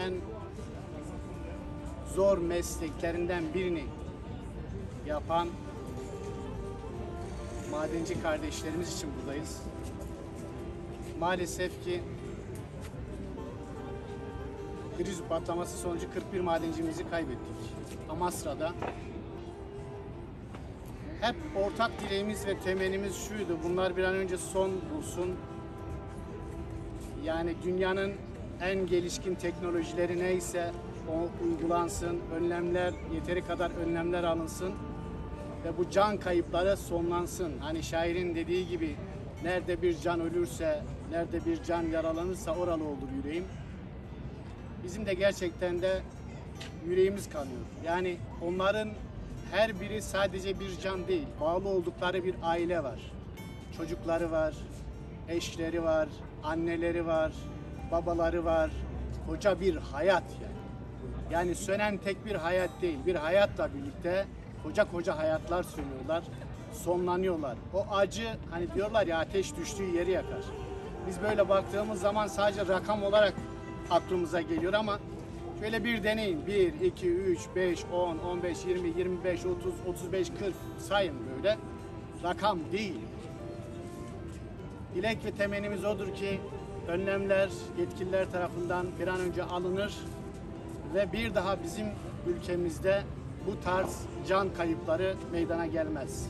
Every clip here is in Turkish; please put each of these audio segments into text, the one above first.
en zor mesleklerinden birini yapan madenci kardeşlerimiz için buradayız. Maalesef ki kriz patlaması sonucu 41 madencimizi kaybettik. Amasra'da. Hep ortak dileğimiz ve temennimiz şuydu: bunlar bir an önce son bulsun. Yani dünyanın en gelişkin teknolojileri neyse o uygulansın, önlemler, yeteri kadar önlemler alınsın ve bu can kayıpları sonlansın. Hani şairin dediği gibi, nerede bir can ölürse, nerede bir can yaralanırsa oralı olur yüreğim. Bizim de gerçekten de yüreğimiz kanıyor. Yani onların her biri sadece bir can değil, bağlı oldukları bir aile var. Çocukları var, eşleri var, anneleri var, babaları var. Koca bir hayat yani. Yani sönen tek bir hayat değil, bir hayatla birlikte koca hayatlar sönüyorlar, sonlanıyorlar. O acı, hani diyorlar ya, ateş düştüğü yeri yakar. Biz böyle baktığımız zaman sadece rakam olarak aklımıza geliyor ama şöyle bir deneyin. 1, 2, 3, 5, 10, 15, 20, 25, 30, 35, 40 sayın böyle. Rakam değil. Dilek ve temennimiz odur ki önlemler yetkililer tarafından bir an önce alınır ve bir daha bizim ülkemizde bu tarz can kayıpları meydana gelmez.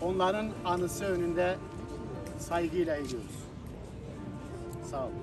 Onların anısı önünde saygıyla eğiliyoruz. Sağ olun.